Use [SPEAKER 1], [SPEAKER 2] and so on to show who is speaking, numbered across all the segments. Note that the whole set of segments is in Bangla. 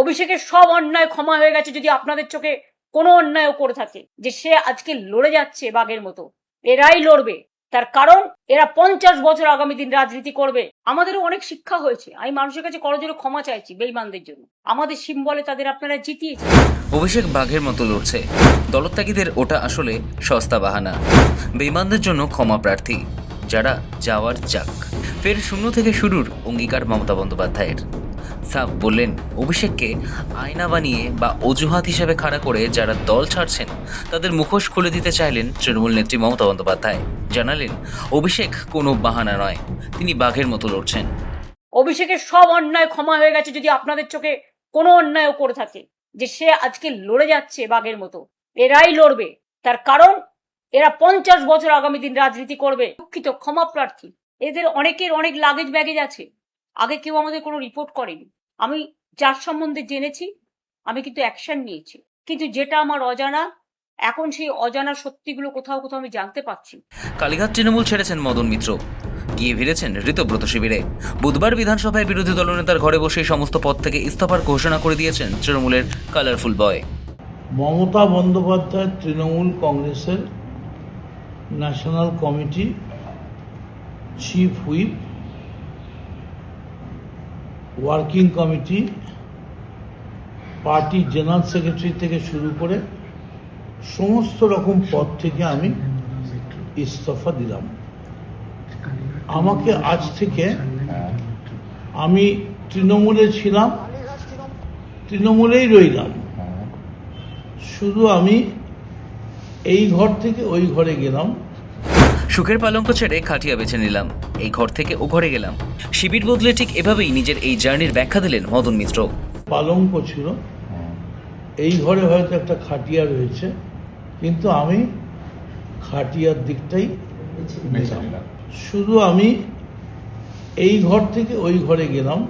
[SPEAKER 1] অভিষেকের সব অন্যায় ক্ষমা হয়ে গেছে যদি আপনাদের চোখে কোনো অন্যায়ও করে থাকে, যে সে আজকে লড়ে যাচ্ছে বাঘের মতো। এরাই লড়বে, তার কারণ এরা 50 বছর আগামী দিন রাজনীতি করবে। আমাদেরও অনেক শিক্ষা হয়েছে। আমি মানুষের কাছে করজোড়ে ক্ষমা চাইছি বেঈমানদের জন্য। আমাদের সিম্বলে তাদের আপনারা জিতিয়েছেন।
[SPEAKER 2] অভিষেক বাঘের মতো লড়ছে। দলত্যাগীদের ওটা আসলে সস্তা বাহানা। বেঈমানদের জন্য ক্ষমা প্রার্থী, যারা যাওয়ার যাক। ফের শূন্য থেকে শুরুর অঙ্গীকার মমতা বন্দ্যোপাধ্যায়ের। সাফ বললেন, অভিষেককে আয়না বানিয়ে বা অজুহাত হিসেবে খাড়া করে যারা দল ছাড়ছেন তাদের মুখোশ খুলে দিতে চাইলেন তৃণমূল নেত্রী মমতা বন্দ্যোপাধ্যায়। জানালেন, অভিষেক কোনো বাহানা নয়, তিনি বাঘের মতো লড়ছেন।
[SPEAKER 1] অভিষেকের সব অন্যায় ক্ষমা হয়ে গেছে যদি আপনাদের চোখে কোনো অন্যায়ও করে থাকে, যে সে আজকে লড়ে যাচ্ছে বাঘের মতো। এরাই লড়বে, তার কারণ এরা 50 বছর আগামী দিন রাজনীতি করবে। দুঃখিত, ক্ষমা প্রার্থী। এদের অনেকের অনেক লাগেজ ব্যাগেজ আছে। আগে কেউ আমাদের কোনো রিপোর্ট করেনি। আমি যার সম্বন্ধে জেনেছি আমি কিন্তু অ্যাকশন নিয়েছি, কিন্তু যেটা আমার অজানা, এখন সেই অজানা সত্যিগুলো কোথাও কোথাও আমি জানতে পারছি।
[SPEAKER 2] কালীঘাট তৃণমূল ছেড়েছেন মদন মিত্র, গিয়ে ভিড়েছেন ঋতব্রত শিবিরে। বুধবার বিধানসভায় বিরোধী দলনেতার ঘরে বসে সমস্ত পদ থেকে ইস্তফার ঘোষণা করে দিয়েছেন তৃণমূলের কালারফুল বয়।
[SPEAKER 3] মমতা বন্দ্যোপাধ্যায় তৃণমূল কংগ্রেসের national committee chief whip, working committee, party general secretary থেকে শুরু করে সমস্ত রকম পদ থেকে আমি ইস্তফা দিলাম। আমাকে আজ থেকে, আমি তৃণমূলে ছিলাম, তৃণমূলেই রইলাম, শুধু আমি এই ঘর থেকে ওই ঘরে গেলাম।
[SPEAKER 2] সুখের পালঙ্ক ছেড়ে খাটিয়া বেছে নিলাম, এই ঘর থেকে ও ঘরে গেলাম। শিবির বদলে ঠিক এভাবেই নিজের এই জার্নির ব্যাখ্যা দিলেন মদন মিত্র।
[SPEAKER 3] পালঙ্ক ছিল, এই ঘরে হয়তো একটা খাটিয়া রয়েছে, কিন্তু আমি খাটিয়ার দিকটাই নিলাম। শুধু আমি এই ঘর থেকে ওই ঘরে গেলাম।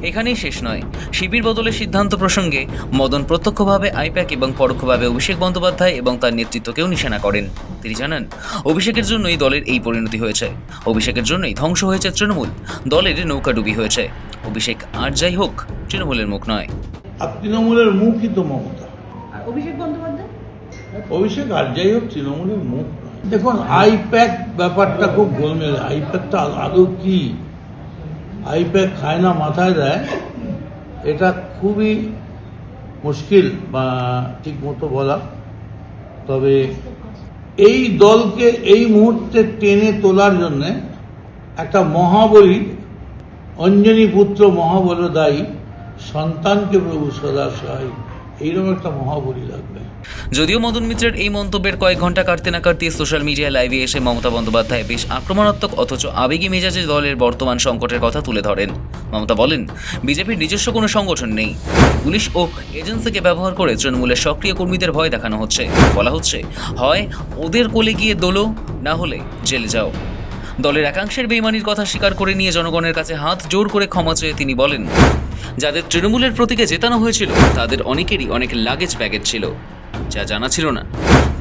[SPEAKER 2] এখানেই শেষ নয়, শিবির বদলের সিদ্ধান্ত প্রসঙ্গে মদন প্রত্যক্ষভাবে আইপ্যাক এবং পরোক্ষভাবে অভিষেক বন্দ্যোপাধ্যায় এবং তার নেতৃত্বকেও নিশানা করেন। তিনি জানান, অভিষেকের জন্যই দলের এই পরিণতি হয়েছে, অভিষেকের জন্যই ধ্বংস হয়েছে তৃণমূল, দলের নৌকাডুবি হয়েছে। অভিষেক আর যাই হোক, তৃণমূলের মুখ নয়।
[SPEAKER 3] আর তৃণমূলের মুখই তো মমতা।
[SPEAKER 1] অভিষেক বন্দ্যোপাধ্যায়,
[SPEAKER 3] অভিষেক আর যাই হোক তৃণমূলের মুখ নয়। দেখুন, আইপ্যাক ব্যাপারটা খুব গোলমেল। আইপ্যাকটা আদৌ কি? আইপ্যাক খায় না মাথায় দেয়, এটা খুবই মুশকিল বা ঠিক মতো বলা। তবে এই দলকে এই মুহূর্তে টেনে তোলার জন্য একটা মহাবলী, অঞ্জনী পুত্র মহাবলদায়ী, সন্তানকে প্রভু সদা সহায়, এইরকম একটা মহাবলী লাগবে।
[SPEAKER 2] যদিও মদন মিত্রের এই মন্তব্যের কয়েক ঘন্টা কাটতে না কাটতে সোশ্যাল মিডিয়া লাইভে এসে মমতা বন্দ্যোপাধ্যায় বেশ আক্রমণাত্মক অথচ আবেগী মেজাজে দলের বর্তমান সংকটের কথা তুলে ধরেন। মমতা বলেন, বিজেপির নিজস্ব কোনো সংগঠন নেই, পুলিশ ও এজেন্সিকে ব্যবহার করে তৃণমূলের সক্রিয় কর্মীদের ভয় দেখানো হচ্ছে। বলা হচ্ছে, হয় ওদের কোলে গিয়ে দোলো, না হলে জেলে যাও। দলের একাংশের বেইমানির কথা স্বীকার করে নিয়ে জনগণের কাছে হাত জোর করে ক্ষমা চেয়ে তিনি বলেন, যাদের তৃণমূলের প্রতীকে জেতানো হয়েছিল তাদের অনেকেরই অনেক লাগেজ ব্যাগেজ ছিল, যা জানা ছিল না।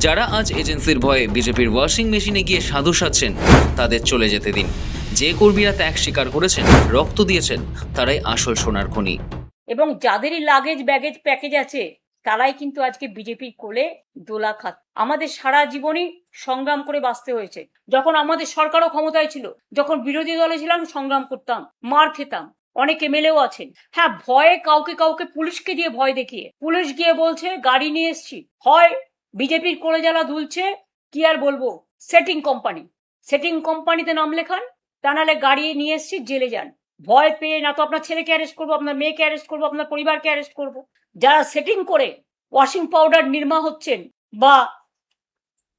[SPEAKER 2] যারা আজ এজেন্সির ভয়ে বিজেপির ওয়াশিং মেশিনে গিয়ে সাধু সাজছেন, তাদের চলে যেতে দিন। যে কর্মীরা ত্যাগ স্বীকার করেছেন, রক্ত দিয়েছেন, তারাই আসল সোনার খনি।
[SPEAKER 1] এবং যাদেরই লাগেজ ব্যাগেজ প্যাকেজ আছে তারাই কিন্তু আজকে বিজেপির কোলে দোলা খাত। আমাদের সারা জীবনই সংগ্রাম করে বাঁচতে হয়েছে। যখন আমাদের সরকারও ক্ষমতায় ছিল, যখন বিরোধী দলে ছিলাম, সংগ্রাম করতাম, মার খেতাম, অনেক এমএলএও আছেন। হ্যাঁ, ভয়ে কাউকে কাউকে পুলিশকে দিয়ে ভয় দেখিয়ে, পুলিশ গিয়ে বলছে গাড়ি নিয়ে এসছি, হয় বিজেপির কোলে জ্বালা দুলছে, কি আর বলবো, সেটিং কোম্পানিতে নাম লেখান, তা নাহলে গাড়ি নিয়ে এসছি, জেলে যান। ভয় পেয়ে না তো আপনার ছেলেকে অ্যারেস্ট করবো, আপনার মেয়েকে অ্যারেস্ট করবো, আপনার পরিবারকে অ্যারেস্ট করবো। যারা সেটিং করে ওয়াশিং পাউডার নির্মা হচ্ছেন বা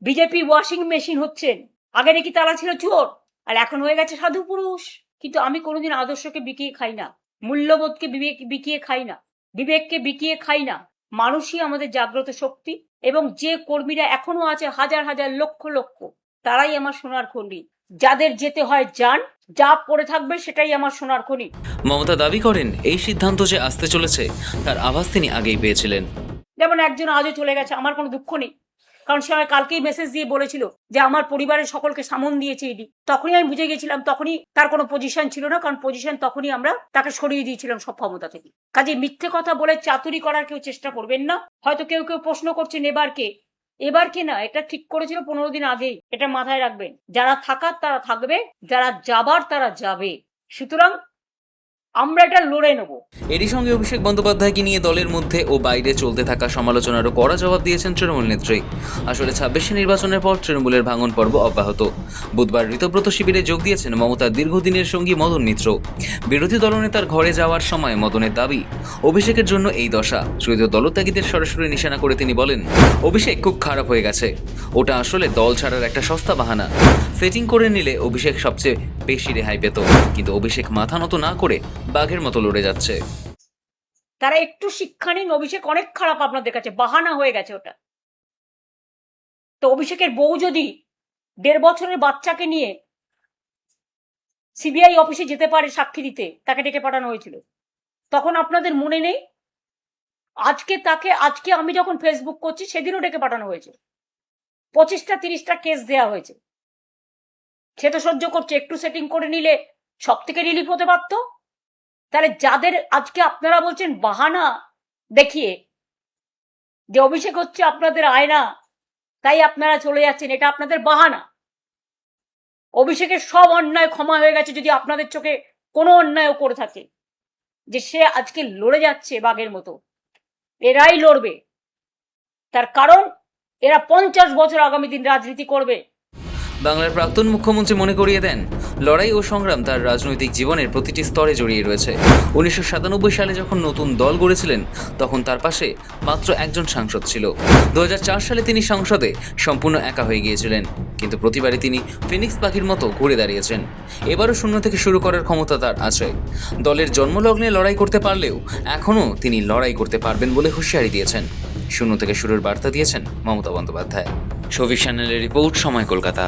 [SPEAKER 1] বিজেপি ওয়াশিং মেশিন হচ্ছেন, আগে নাকি তারা ছিল চোর আর এখন হয়ে গেছে সাধু পুরুষ। কিন্তু আমি কোনোদিন আদর্শকে বিকিয়ে খাই না, মূল্যবোধকে বিকিয়ে খাই না, বিবেককে বিকিয়ে খাই না। মানুষই আমাদের জাগ্রত শক্তি, এবং যে কর্মীরা এখনো আছে হাজার হাজার লক্ষ লক্ষ, তারাই আমার সোনার খনি। যাদের যেতে হয় যান, যা পড়ে থাকবে সেটাই আমার সোনার খনি।
[SPEAKER 2] মমতা দাবি করেন, এই সিদ্ধান্ত যে আসতে চলেছে তার আভাস তিনি আগেই পেয়েছিলেন।
[SPEAKER 1] যেমন একজন আজও চলে গেছে, আমার কোনো দুঃখ নেই, কারণ সে আমায় কালকেই মেসেজ দিয়ে বলেছিল যে আমার পরিবারের সকলকে সামন দিয়েছে ইডি। তখনই আমি বুঝে গেছিলাম, তখনই তার কোনো পজিশন ছিল না, কারণ পজিশন তখনই আমরা তাকে সরিয়ে দিয়েছিলাম সব ক্ষমতা থেকে। কাজে মিথ্যে কথা বলে চাতুরি করার কেউ চেষ্টা করবেন না। হয়তো কেউ কেউ প্রশ্ন করছেন এবারকে না, এটা ঠিক করেছিল 15 দিন আগেই, এটা মাথায় রাখবেন। যারা থাকার তারা থাকবে, যারা যাবার তারা যাবে, সুতরাং আমরা এটা লড়ে নেবো।
[SPEAKER 2] এরই সঙ্গে অভিষেক বন্দ্যোপাধ্যায়কে নিয়ে দলের মধ্যে ও বাইরে চলতে থাকা সমালোচনারও কড়া জবাব দিয়েছেন তৃণমূল নেত্রী। আসলে 26শে নির্বাচনের পর তৃণমূলের ভাঙন পর্ব অব্যাহত। বুধবার ঋতব্রত শিবিরে যোগ দিয়েছেন মমতার দীর্ঘদিনের সঙ্গী মদন মিত্র। বিরোধী দলনেতার ঘরে যাওয়ার সময় মদনের দাবি, অভিষেকের জন্য এই দশা। যদিও দলত্যাগীদের সরাসরি নিশানা করে তিনি বলেন, অভিষেক খুব খারাপ হয়ে গেছে, ওটা আসলে দল ছাড়ার একটা সস্তা বাহানা। সেটিং করে নিলে অভিষেক সবচেয়ে বেশি রেহাই পেত, কিন্তু অভিষেক মাথা নত না করে বাঘের মতো লড়ে যাচ্ছে।
[SPEAKER 1] তারা একটু শিক্ষা নিন, অভিষেক অনেক খারাপ আপনাদের কাছে, বাহানা হয়ে গেছে ওটা। তো অভিষেকের বউ যদি 1.5 বছরের বাচ্চাকে নিয়ে সিবিআই অফিসে যেতে পারে সাক্ষী দিতে, তাকে ডেকে পাঠানো হয়েছিল, তখন আপনাদের মনে নেই? আজকে আমি যখন ফেসবুক করছি সেদিনও ডেকে পাঠানো হয়েছে, 25টা 30টা কেস দেওয়া হয়েছে। সে তো সহ্য করছে, একটু সেটিং করে নিলে সব থেকে রিলিফ হতে পারতো। তাহলে যাদের আজকে আপনারা বলছেন বাহানা দেখিয়ে যে অভিষেক হচ্ছে আপনাদের আয়না, তাই আপনারা চলে যাচ্ছেন, এটা আপনাদের বাহানা। অভিষেকের সব অন্যায় ক্ষমা হয়ে গেছে যদি আপনাদের চোখে কোনো অন্যায়ও করে থাকে। যে সে আজকে লড়ে যাচ্ছে বাঘের মতো, এরাই লড়বে, তার কারণ এরা 50 বছর আগামী দিন রাজনীতি করবে।
[SPEAKER 2] বাংলার প্রাক্তন মুখ্যমন্ত্রী মনে করিয়ে দেন, লড়াই ও সংগ্রাম তার রাজনৈতিক জীবনের প্রতিটি স্তরে জড়িয়ে রয়েছে। 1997 সালে যখন নতুন দল গড়েছিলেন, তখন তার পাশে মাত্র একজন সাংসদ ছিল। 2004 সালে তিনি সংসদে সম্পূর্ণ একা হয়ে গিয়েছিলেন, কিন্তু প্রতিবারই তিনি ফিনিক্স পাখির মতো ঘুরে দাঁড়িয়েছেন। এবারও শূন্য থেকে শুরু করার ক্ষমতা তার আছে। দলের জন্মলগ্নে লড়াই করতে পারলেও এখনও তিনি লড়াই করতে পারবেন বলে হুঁশিয়ারি দিয়েছেন। শূন্য থেকে শুরুর বার্তা দিয়েছেন মমতা বন্দ্যোপাধ্যায়। শফিক চ্যানেলের রিপোর্ট, সময় কলকাতা।